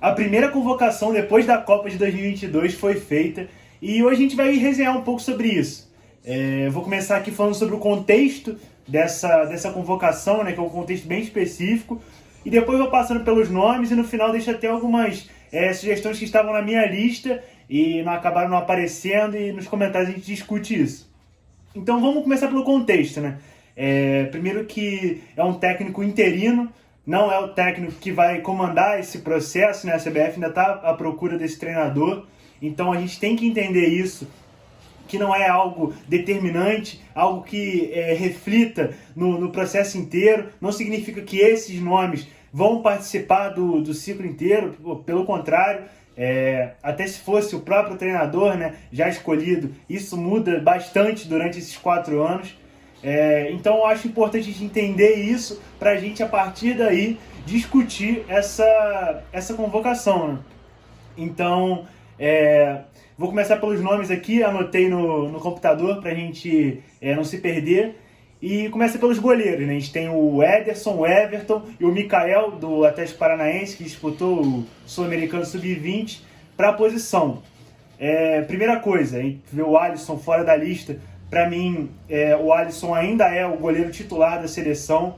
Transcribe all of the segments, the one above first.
A primeira convocação depois da Copa de 2022 foi feita e hoje a gente vai resenhar um pouco sobre isso. Vou começar aqui falando sobre o contexto dessa convocação, né, que é um contexto bem específico, e depois vou passando pelos nomes e no final deixo até algumas sugestões que estavam na minha lista e não acabaram não aparecendo, e nos comentários a gente discute isso. Então vamos começar pelo contexto, né? Primeiro que é um técnico interino, não é o técnico que vai comandar esse processo, né? A CBF ainda está à procura desse treinador, então a gente tem que entender isso, que não é algo determinante, algo que reflita no processo inteiro. Não significa que esses nomes vão participar do ciclo inteiro, pelo contrário, até se fosse o próprio treinador, né, já escolhido, isso muda bastante durante esses 4 anos. Então eu acho importante a gente entender isso para a gente, a partir daí, discutir essa convocação, né? Então, vou começar pelos nomes aqui, anotei no computador para a gente não se perder. E começa pelos goleiros, né? A gente tem o Ederson, o Everton e o Mikael, do Atlético Paranaense, que disputou o Sul-Americano Sub-20 para a posição. Primeira coisa, a gente vê o Alisson fora da lista. Para mim, o Alisson ainda é o goleiro titular da seleção.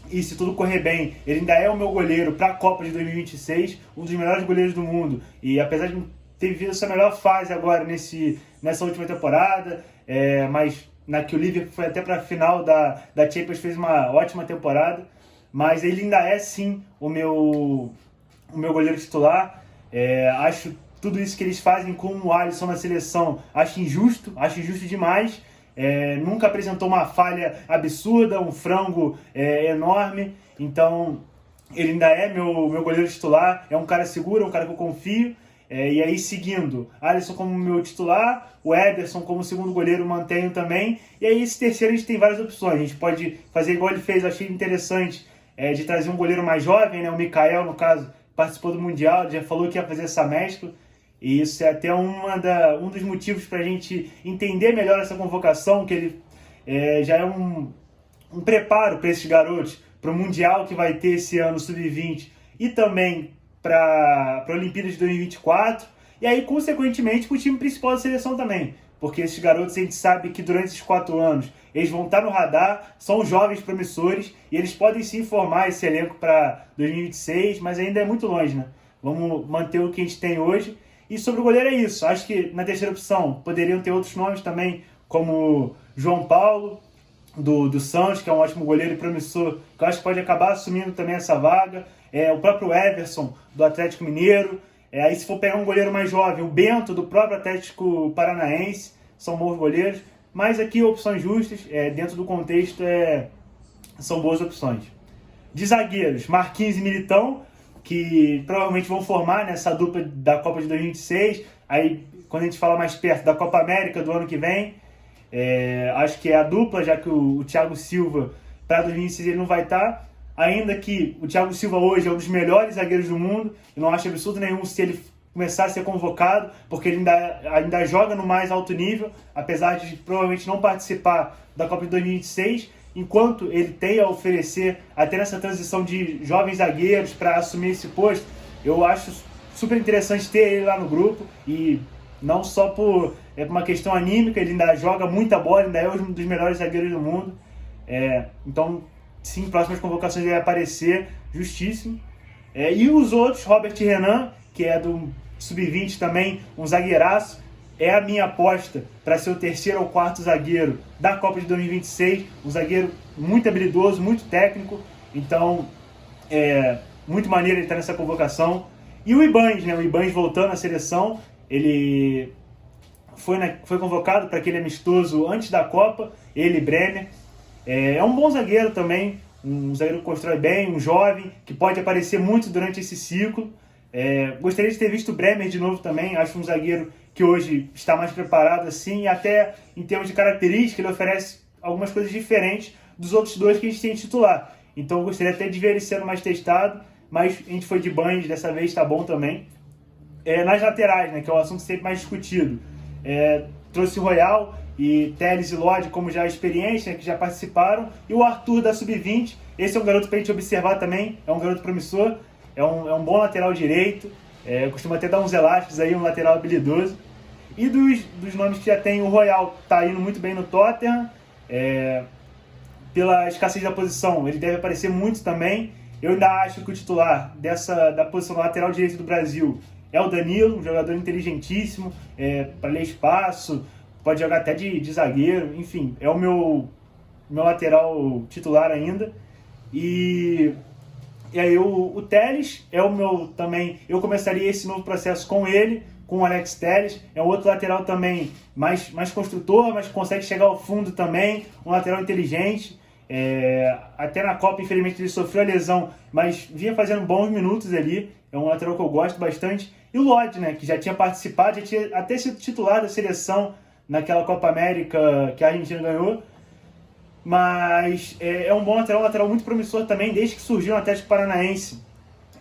E se tudo correr bem, ele ainda é o meu goleiro para a Copa de 2026, um dos melhores goleiros do mundo. E apesar de ter vivido sua melhor fase agora nessa última temporada, mas na que o Liverpool foi até para a final da Champions, fez uma ótima temporada, mas ele ainda é sim o meu goleiro titular. Acho tudo isso que eles fazem com o Alisson na seleção, acho injusto demais. Nunca apresentou uma falha absurda, um frango enorme, então ele ainda é meu goleiro titular, é um cara seguro, é um cara que eu confio. E aí, seguindo, Alisson como meu titular, o Ederson como segundo goleiro, mantenho também. E aí, esse terceiro, a gente tem várias opções. A gente pode fazer igual ele fez, achei interessante, de trazer um goleiro mais jovem, né? O Mikael, no caso, participou do Mundial, já falou que ia fazer essa mescla. E isso é até um dos motivos para a gente entender melhor essa convocação, que ele já é um preparo para esses garotos, para o Mundial que vai ter esse ano, Sub-20, e também para a Olimpíada de 2024, e aí, consequentemente, para o time principal da seleção também, porque esses garotos, a gente sabe que durante esses 4 anos, eles vão estar no radar, são jovens promissores, e eles podem sim formar esse elenco para 2026, mas ainda é muito longe, né? Vamos manter o que a gente tem hoje. E sobre o goleiro é isso. Acho que na terceira opção poderiam ter outros nomes também, como João Paulo, do Santos, que é um ótimo goleiro e promissor, que eu acho que pode acabar assumindo também essa vaga. O próprio Everson, do Atlético Mineiro. Aí, se for pegar um goleiro mais jovem, o Bento, do próprio Atlético Paranaense, são bons goleiros. Mas aqui, opções justas, dentro do contexto, são boas opções. De zagueiros, Marquinhos e Militão, que provavelmente vão formar nessa dupla da Copa de 2026. Aí, quando a gente fala mais perto da Copa América do ano que vem, acho que é a dupla, já que o Thiago Silva, para 2026, ele não vai estar. Ainda que o Thiago Silva hoje é um dos melhores zagueiros do mundo, eu não acho absurdo nenhum se ele começar a ser convocado, porque ele ainda joga no mais alto nível, apesar de provavelmente não participar da Copa de 2026, enquanto ele tem a oferecer, até nessa transição de jovens zagueiros para assumir esse posto. Eu acho super interessante ter ele lá no grupo, e não só por uma questão anímica, ele ainda joga muita bola, ainda é um dos melhores zagueiros do mundo. Então, sim, próximas convocações vai aparecer, justíssimo. E os outros, Robert Renan, que é do Sub-20 também, um zagueiraço, é a minha aposta para ser o terceiro ou quarto zagueiro da Copa de 2026, um zagueiro muito habilidoso, muito técnico, então muito maneiro ele estar nessa convocação. E o Ibanez, né? O Ibanez voltando à seleção, ele foi convocado para aquele amistoso antes da Copa, ele e Bremer. É um bom zagueiro também, um zagueiro que constrói bem, um jovem, que pode aparecer muito durante esse ciclo. Gostaria de ter visto o Bremer de novo também, acho um zagueiro que hoje está mais preparado assim, e até em termos de característica ele oferece algumas coisas diferentes dos outros dois que a gente tem titular. Então eu gostaria até de ver ele sendo mais testado, mas a gente foi de Ibanez, dessa vez está bom também. Nas laterais, né, que é o assunto sempre mais discutido, trouxe o Royal e Telles e Lodge como já experientes, né, que já participaram, e o Arthur da Sub-20, esse é um garoto para a gente observar também, é um garoto promissor, é um bom lateral direito, costuma até dar uns elásticos aí, um lateral habilidoso. E dos nomes que já tem, o Royal tá indo muito bem no Tottenham, pela escassez da posição, ele deve aparecer muito também. Eu ainda acho que o titular da posição lateral direito do Brasil é o Danilo, um jogador inteligentíssimo, para ler espaço, pode jogar até de zagueiro, enfim, é o meu lateral titular ainda. E aí o Telles é o meu também, eu começaria esse novo processo com ele, com o Alex Telles, é um outro lateral também mais construtor, mas consegue chegar ao fundo também, um lateral inteligente. Até na Copa, infelizmente, ele sofreu a lesão, mas vinha fazendo bons minutos ali, é um lateral que eu gosto bastante. E o Lodi, né, que já tinha participado, já tinha até sido titular da seleção naquela Copa América que a Argentina ganhou, mas é um bom lateral, um lateral muito promissor também, desde que surgiu no Atlético Paranaense.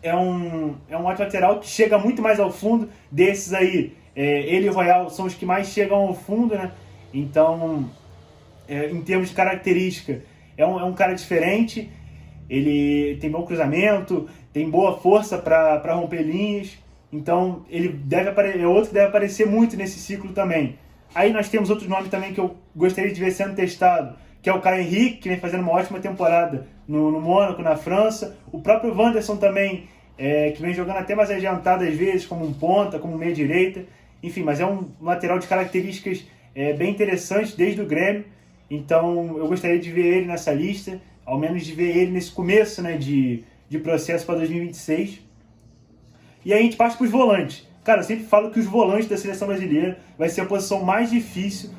É um ótimo lateral que chega muito mais ao fundo desses aí. Ele e o Royal são os que mais chegam ao fundo, né? Então, em termos de característica, é um cara diferente. Ele tem bom cruzamento, tem boa força para romper linhas. Então, é outro que deve aparecer muito nesse ciclo também. Aí nós temos outro nome também que eu gostaria de ver sendo testado, que é o Caio Henrique, que vem fazendo uma ótima temporada no Mônaco, na França. O próprio Wanderson também, que vem jogando até mais adiantado às vezes, como um ponta, como um meia-direita. Enfim, mas é um lateral de características bem interessantes desde o Grêmio. Então eu gostaria de ver ele nessa lista, ao menos de ver ele nesse começo, né, de processo para 2026. E aí a gente parte para os volantes. Cara, eu sempre falo que os volantes da seleção brasileira vai ser a posição mais difícil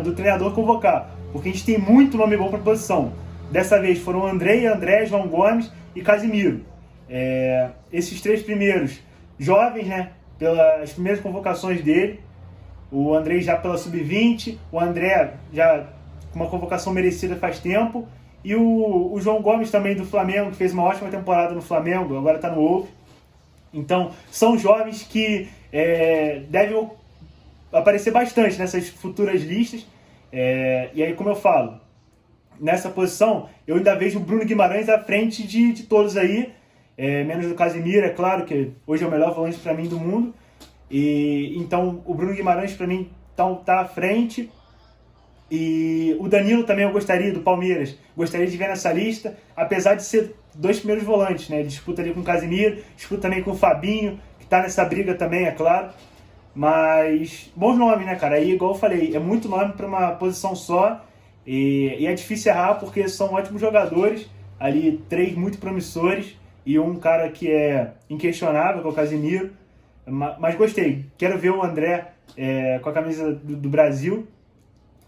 do treinador convocar, porque a gente tem muito nome bom para a posição. Dessa vez foram André, João Gomes e Casimiro. Esses três primeiros jovens, né, pelas primeiras convocações dele. O André já pela sub-20, o André já com uma convocação merecida faz tempo, e o João Gomes também do Flamengo, que fez uma ótima temporada no Flamengo, agora está no Wolves. Então, são jovens que devem aparecer bastante nessas futuras listas. E aí, como eu falo, nessa posição, eu ainda vejo o Bruno Guimarães à frente de todos aí, menos do Casimiro, é claro, que hoje é o melhor volante para mim do mundo. E então, o Bruno Guimarães, para mim, tá à frente. E o Danilo também eu gostaria, do Palmeiras, gostaria de ver nessa lista, apesar de ser dois primeiros volantes, né? Ele disputa ali com o Casimiro, disputa também com o Fabinho, que tá nessa briga também, é claro. Mas bons nomes, né, cara? Aí, igual eu falei, é muito nome para uma posição só, e é difícil errar porque são ótimos jogadores, ali três muito promissores e um cara que é inquestionável, que é o Casimiro. Mas gostei, quero ver o André com a camisa do Brasil.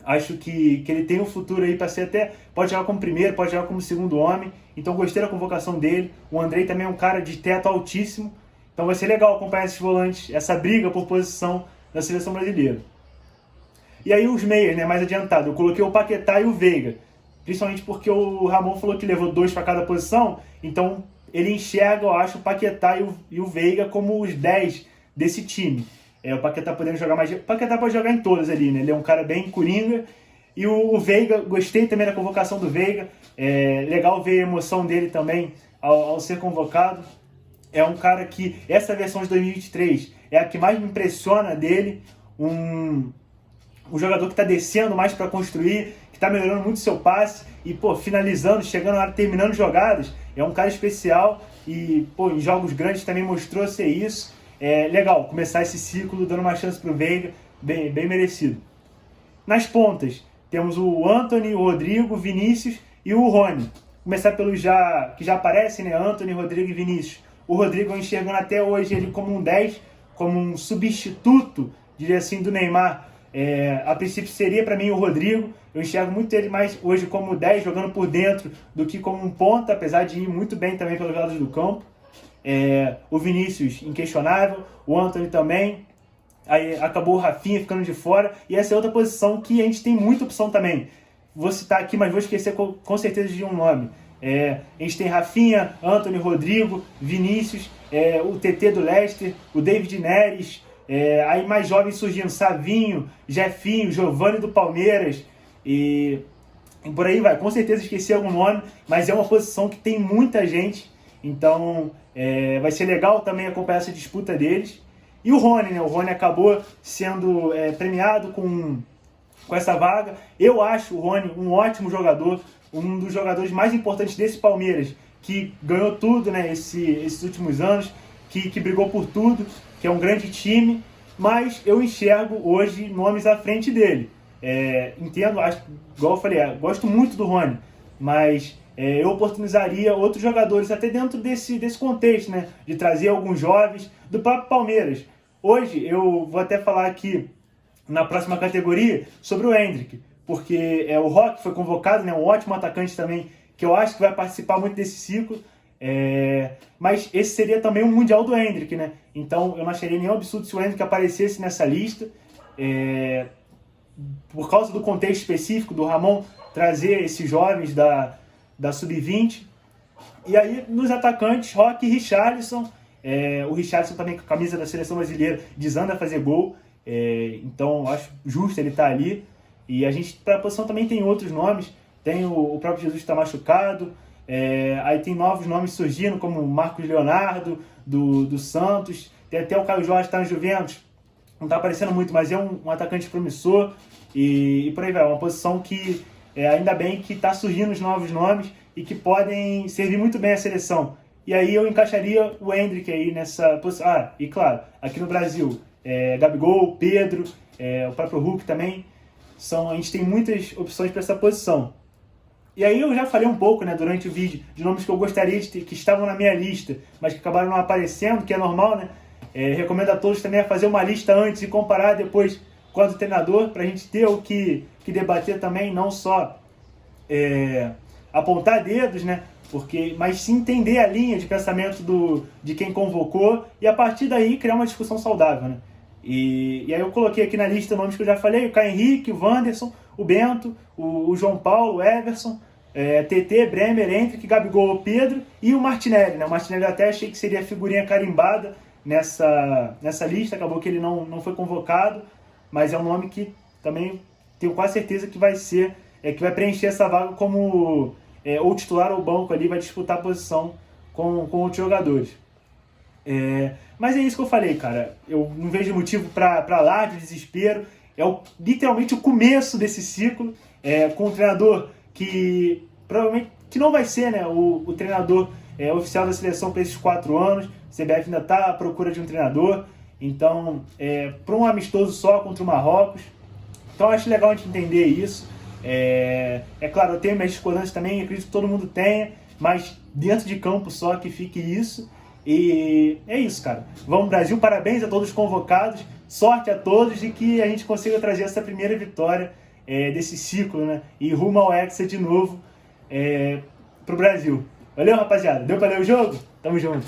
Acho que ele tem um futuro aí para ser até... Pode jogar como primeiro, pode jogar como segundo homem. Então gostei da convocação dele. O Andrei também é um cara de teto altíssimo. Então vai ser legal acompanhar esses volantes, essa briga por posição da seleção brasileira. E aí os meias, né, mais adiantado. Eu coloquei o Paquetá e o Veiga. Principalmente porque o Ramon falou que levou 2 para cada posição. Então ele enxerga, eu acho, o Paquetá e o Veiga como os 10 desse time. O Paquetá podendo jogar mais... O Paquetá pode jogar em todas ali, né? Ele é um cara bem coringa. E o Veiga, gostei também da convocação do Veiga. Legal ver a emoção dele também ao ser convocado. É um cara que, essa versão de 2023 é a que mais me impressiona dele. Um jogador que está descendo mais para construir, que está melhorando muito seu passe. E, finalizando, chegando na hora, terminando jogadas. É um cara especial e, em jogos grandes também mostrou ser isso. Legal começar esse ciclo dando uma chance para o Veiga, bem merecido. Nas pontas, temos o Antony, o Rodrigo, o Vinícius e o Rony. Começar pelos que já aparecem, né? Antony, Rodrigo e Vinícius. O Rodrigo eu enxergando até hoje ele como um 10, como um substituto, diria assim, do Neymar. A princípio seria para mim o Rodrigo. Eu enxergo muito ele mais hoje como 10, jogando por dentro, do que como um ponta, apesar de ir muito bem também pelos lados do campo. O Vinícius inquestionável, o Antony também. Aí acabou o Rafinha ficando de fora, e essa é outra posição que a gente tem muita opção também. Vou citar aqui, mas vou esquecer com certeza de um nome. A gente tem Rafinha, Antony, Rodrigo, Vinícius, o TT do Leicester, o David Neres, aí mais jovens surgindo, Savinho, Jefinho, Giovani do Palmeiras, e por aí vai. Com certeza esqueci algum nome, mas é uma posição que tem muita gente. Então vai ser legal também acompanhar essa disputa deles. E o Rony, né? O Rony acabou sendo premiado com essa vaga. Eu acho o Rony um ótimo jogador, um dos jogadores mais importantes desse Palmeiras, que ganhou tudo, né, esses últimos anos, que brigou por tudo, que é um grande time, mas eu enxergo hoje nomes à frente dele. Entendo, igual eu falei, gosto muito do Rony, mas eu oportunizaria outros jogadores, até dentro desse contexto, né, de trazer alguns jovens do próprio Palmeiras. Hoje eu vou até falar aqui, na próxima categoria, sobre o Endrick, porque o Roque foi convocado, né, um ótimo atacante também, que eu acho que vai participar muito desse ciclo, mas esse seria também um Mundial do Endrick, né? Então eu não acharia nenhum absurdo se o Endrick aparecesse nessa lista, por causa do contexto específico do Ramon trazer esses jovens da Sub-20. E aí, nos atacantes, Roque e Richarlison. O Richarlison também com a camisa da seleção brasileira desanda a fazer gol, então acho justo ele estar ali. E a gente, para a posição, também tem outros nomes. Tem o próprio Jesus que está machucado. Aí tem novos nomes surgindo, como o Marcos Leonardo, do Santos. Tem até o Caio Jorge que está no Juventus. Não está aparecendo muito, mas é um atacante promissor. E por aí vai. Uma posição que, ainda bem que está surgindo os novos nomes e que podem servir muito bem à seleção. E aí eu encaixaria o Endrick aí nessa posição. E claro, aqui no Brasil, Gabigol, Pedro, o próprio Hulk também. A gente tem muitas opções para essa posição. E aí eu já falei um pouco, né, durante o vídeo, de nomes que eu gostaria de ter, que estavam na minha lista, mas que acabaram não aparecendo, que é normal, né? Recomendo a todos também a fazer uma lista antes e comparar depois com a do treinador, para a gente ter o que debater também, não só apontar dedos, né? Mas sim entender a linha de pensamento de quem convocou e a partir daí criar uma discussão saudável, né? E aí eu coloquei aqui na lista nomes que eu já falei: o Caio Henrique, o Wanderson, o Bento, o João Paulo, o Everson, TT, Bremer, Endrick, Gabigol, Pedro e o Martinelli, né? O Martinelli eu até achei que seria figurinha carimbada nessa lista, acabou que ele não foi convocado, mas é um nome que também tenho quase certeza que vai ser, que vai preencher essa vaga como ou titular ou banco ali, vai disputar a posição com outros jogadores. Mas é isso que eu falei, cara. Eu não vejo motivo para lá de desespero. Literalmente o começo desse ciclo, com um treinador que provavelmente que não vai ser, né, o treinador oficial da seleção para esses 4 anos. A CBF ainda está à procura de um treinador. Então, para um amistoso só contra o Marrocos. Então, eu acho legal a gente entender isso. Claro, eu tenho minhas discordâncias também, acredito que todo mundo tenha, mas dentro de campo só que fique isso. E é isso, cara. Vamos, Brasil, parabéns a todos os convocados, sorte a todos e que a gente consiga trazer essa primeira vitória desse ciclo, né? E rumo ao Hexa de novo pro Brasil. Valeu, rapaziada. Deu pra ler o jogo? Tamo junto.